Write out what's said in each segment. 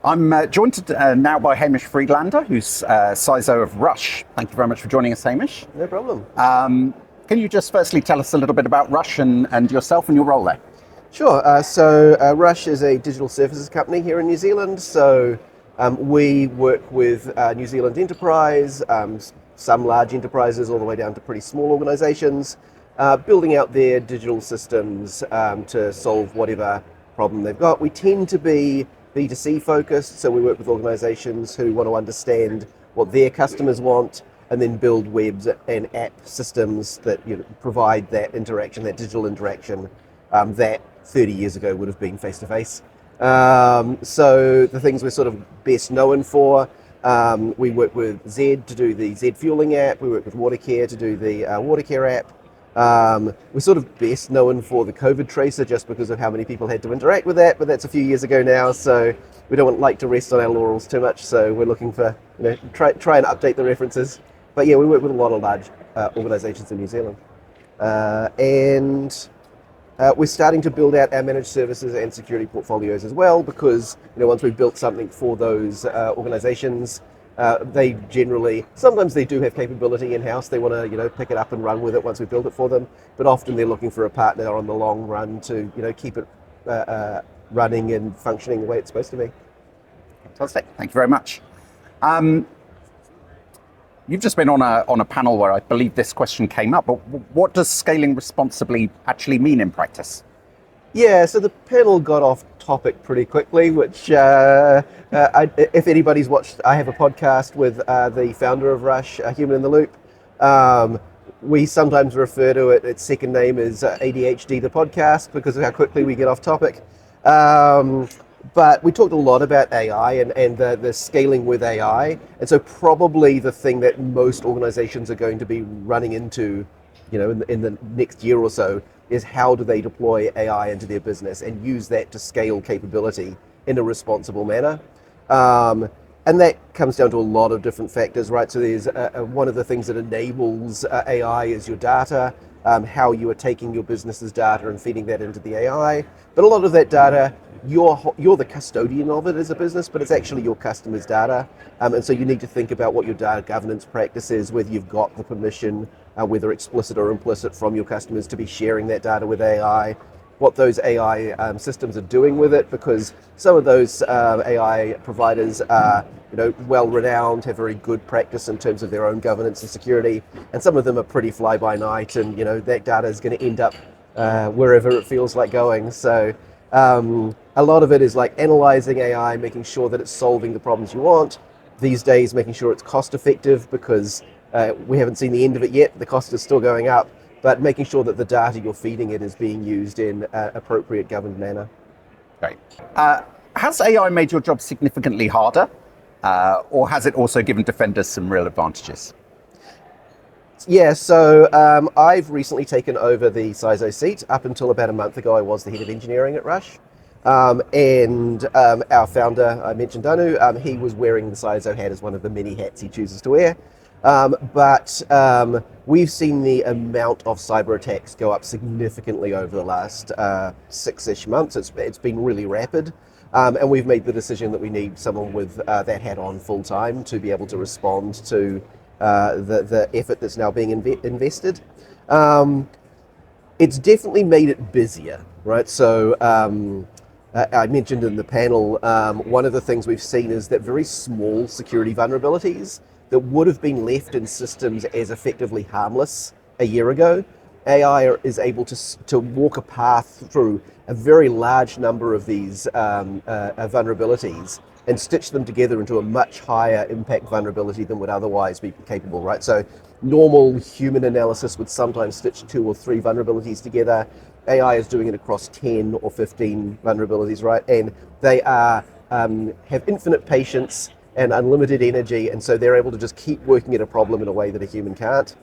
I'm joined now by Hamish Friedlander, who's CISO of RUSH. Thank you very much for joining us, Hamish. No problem. Can you just firstly tell us a little bit about RUSH and yourself and your role there? Sure. RUSH is a digital services company here in New Zealand. We work with New Zealand enterprise, some large enterprises all the way down to pretty small organizations, building out their digital systems to solve whatever problem they've got. We tend to be B2C focused, so we work with organizations who want to understand what their customers want and then build webs and app systems that provide that interaction, that digital interaction that 30 years ago would have been face-to-face. So the things we're sort of best known for, we work with Z to do the Z Fueling app, we work with Watercare to do the Watercare app. We're sort of best known for the COVID tracer just because of how many people had to interact with that, but that's a few years ago now, so we don't like to rest on our laurels too much, so we're looking for, try and update the references. But yeah, we work with a lot of large organizations in New Zealand. We're starting to build out our managed services and security portfolios as well, because once we've built something for those organizations, they generally, sometimes they do have capability in-house. They want to, pick it up and run with it once we build it for them. But often they're looking for a partner on the long run to, keep it running and functioning the way it's supposed to be. Fantastic. Thank you very much. You've just been on a panel where I believe this question came up, but what does scaling responsibly actually mean in practice? Yeah, so the panel got off topic pretty quickly, which if anybody's watched, I have a podcast with the founder of RUSH, Human in the Loop. We sometimes refer to it, its second name is ADHD, the podcast, because of how quickly we get off topic. But we talked a lot about AI and the scaling with AI. And so probably the thing that most organizations are going to be running into, in the next year or so, is how do they deploy AI into their business and use that to scale capability in a responsible manner. And that comes down to a lot of different factors, right? So there's one of the things that enables AI is your data, how you are taking your business's data and feeding that into the AI. But a lot of that data, you're the custodian of it as a business, but it's actually your customer's data. And so you need to think about what your data governance practice is, whether you've got the permission, whether explicit or implicit, from your customers to be sharing that data with AI, what those AI systems are doing with it, because some of those AI providers are well-renowned, have very good practice in terms of their own governance and security, and some of them are pretty fly-by-night, and that data is going to end up wherever it feels like going. So a lot of it is like analyzing AI, making sure that it's solving the problems you want. These days, making sure it's cost-effective, because we haven't seen the end of it yet. The cost is still going up, but making sure that the data you're feeding it is being used in an appropriate governed manner. Great. Has AI made your job significantly harder, or has it also given defenders some real advantages? Yeah, so I've recently taken over the CISO seat. Up until about a month ago, I was the head of engineering at RUSH. And our founder, I mentioned Danu, he was wearing the CISO hat as one of the many hats he chooses to wear. But we've seen the amount of cyber attacks go up significantly over the last 6-ish months. It's been really rapid. And we've made the decision that we need someone with that hat on full time to be able to respond to the effort that's now being invested. It's definitely made it busier, right? So I mentioned in the panel, one of the things we've seen is that very small security vulnerabilities that would have been left in systems as effectively harmless a year ago, AI is able to walk a path through a very large number of these vulnerabilities and stitch them together into a much higher impact vulnerability than would otherwise be capable, right? So normal human analysis would sometimes stitch 2 or 3 vulnerabilities together. AI is doing it across 10 or 15 vulnerabilities, right? And they are have infinite patience and unlimited energy, and so they're able to just keep working at a problem in a way that a human can't.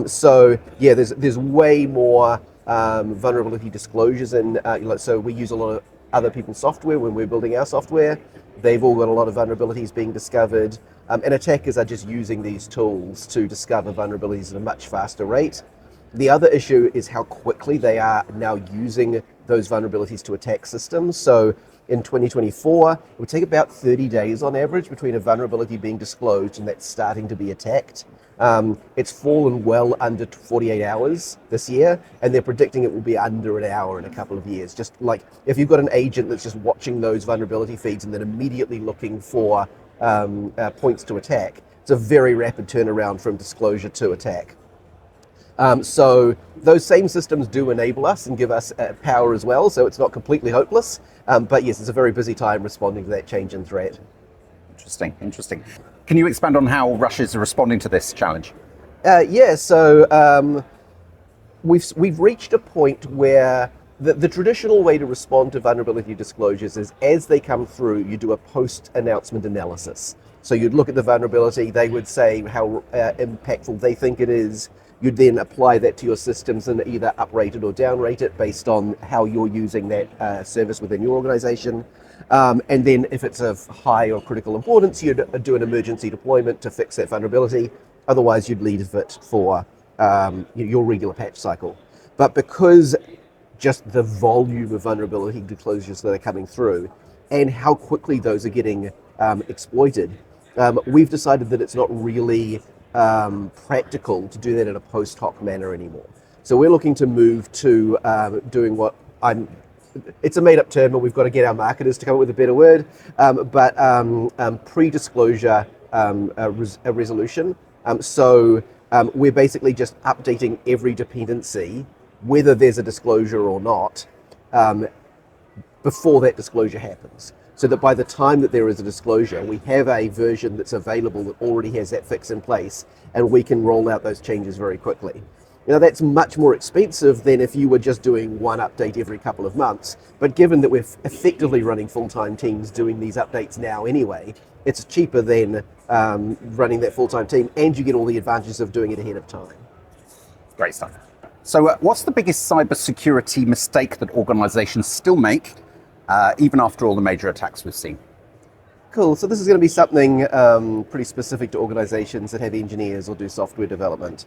So yeah, there's way more vulnerability disclosures, and so we use a lot of other people's software when we're building our software. They've all got a lot of vulnerabilities being discovered, and attackers are just using these tools to discover vulnerabilities at a much faster rate. The other issue is how quickly they are now using those vulnerabilities to attack systems. So in 2024, it would take about 30 days on average between a vulnerability being disclosed and that starting to be attacked. It's fallen well under 48 hours this year, and they're predicting it will be under an hour in a couple of years. Just like if you've got an agent that's just watching those vulnerability feeds and then immediately looking for points to attack, it's a very rapid turnaround from disclosure to attack. So those same systems do enable us and give us power as well, so it's not completely hopeless. But yes, it's a very busy time responding to that change in threat. Interesting. Can you expand on how RUSH is responding to this challenge? So we've reached a point where the traditional way to respond to vulnerability disclosures is as they come through, you do a post-announcement analysis. So you'd look at the vulnerability, they would say how impactful they think it is. You'd then apply that to your systems and either uprate it or downrate it based on how you're using that service within your organization. And then if it's of high or critical importance, you'd do an emergency deployment to fix that vulnerability. Otherwise, you'd leave it for your regular patch cycle. But because just the volume of vulnerability disclosures that are coming through and how quickly those are getting exploited, we've decided that it's not really practical to do that in a post hoc manner anymore. So we're looking to move to doing what it's a made up term, but we've got to get our marketers to come up with a better word, but pre-disclosure resolution. So we're basically just updating every dependency, whether there's a disclosure or not, before that disclosure happens. So that by the time that there is a disclosure, we have a version that's available that already has that fix in place, and we can roll out those changes very quickly. You know, that's much more expensive than if you were just doing one update every couple of months. But given that we're effectively running full-time teams doing these updates now anyway, it's cheaper than running that full-time team, and you get all the advantages of doing it ahead of time. Great stuff. So what's the biggest cybersecurity mistake that organizations still make, even after all the major attacks we've seen? Cool. So this is going to be something pretty specific to organizations that have engineers or do software development.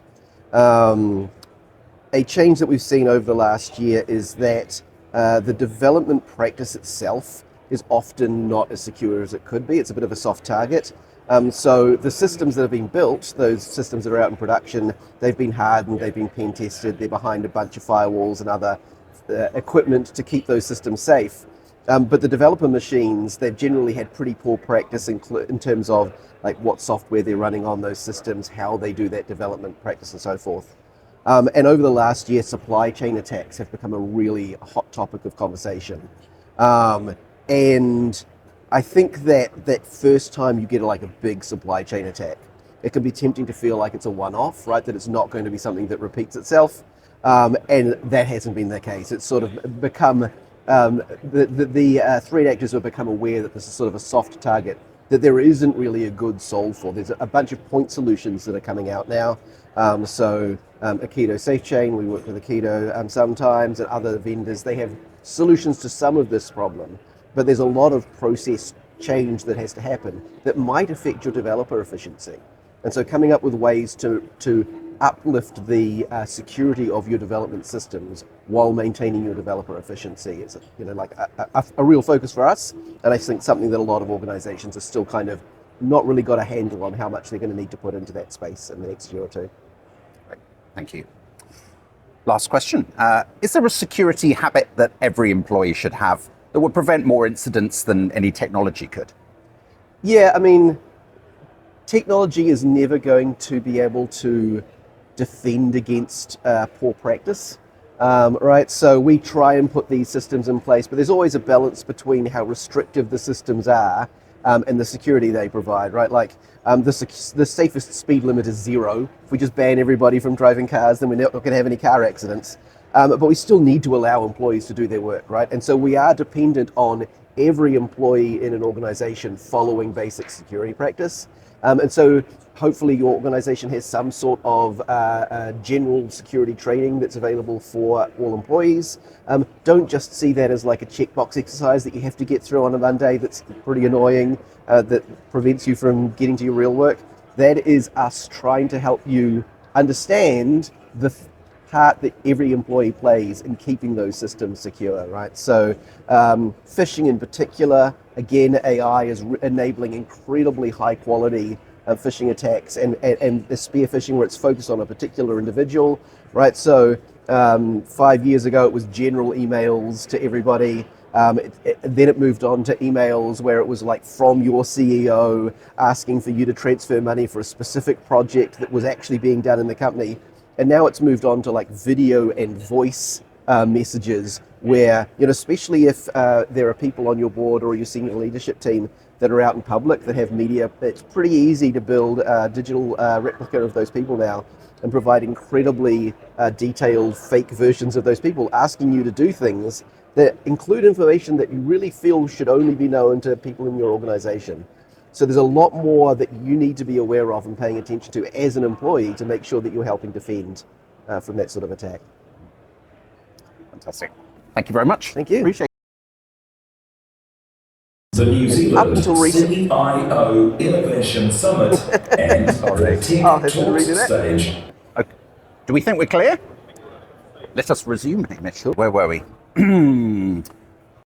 A change that we've seen over the last year is that the development practice itself is often not as secure as it could be. It's a bit of a soft target. So the systems that have been built, those systems that are out in production, they've been hardened, they've been pen tested, they're behind a bunch of firewalls and other equipment to keep those systems safe. But the developer machines, they've generally had pretty poor practice in terms of like what software they're running on those systems, how they do that development practice and so forth. And over the last year, supply chain attacks have become a really hot topic of conversation. And I think that first time you get like a big supply chain attack, it can be tempting to feel like it's a one-off, right? That it's not going to be something that repeats itself. And that hasn't been the case. It's sort of become the threat actors have become aware that this is sort of a soft target that there isn't really a good solve for. There's a bunch of point solutions that are coming out now. So Aikido SafeChain, we work with Aikido sometimes, and other vendors, they have solutions to some of this problem, but there's a lot of process change that has to happen that might affect your developer efficiency. And so coming up with ways to uplift the security of your development systems while maintaining your developer efficiency is a real focus for us, and I think something that a lot of organizations are still kind of not really got a handle on how much they're going to need to put into that space in the next year or two. Great. Thank you. Last question. Is there a security habit that every employee should have that would prevent more incidents than any technology could? Yeah, I mean, technology is never going to be able to defend against poor practice, right? So we try and put these systems in place, but there's always a balance between how restrictive the systems are and the security they provide, right? Like the safest speed limit is 0. If we just ban everybody from driving cars, then we're not going to have any car accidents. But we still need to allow employees to do their work, right? And so we are dependent on every employee in an organization following basic security practice. And so hopefully your organization has some sort of general security training that's available for all employees. Don't just see that as like a checkbox exercise that you have to get through on a Monday that's pretty annoying, that prevents you from getting to your real work. That is us trying to help you understand part that every employee plays in keeping those systems secure, right? So phishing in particular, again, AI is enabling incredibly high quality phishing attacks and the spear phishing where it's focused on a particular individual, right? So 5 years ago, it was general emails to everybody. Then it moved on to emails where it was like from your CEO asking for you to transfer money for a specific project that was actually being done in the company. And now it's moved on to like video and voice messages where, especially if there are people on your board or your senior leadership team that are out in public that have media, it's pretty easy to build a digital replica of those people now and provide incredibly detailed fake versions of those people asking you to do things that include information that you really feel should only be known to people in your organization. So there's a lot more that you need to be aware of and paying attention to as an employee to make sure that you're helping defend from that sort of attack. Fantastic. Thank you very much. Thank you. Appreciate it. The New Up until Zealand recently, CIO Innovation Summit and the TED Talks stage. Okay. Do we think we're clear? Let us resume, Hamish. Where were we?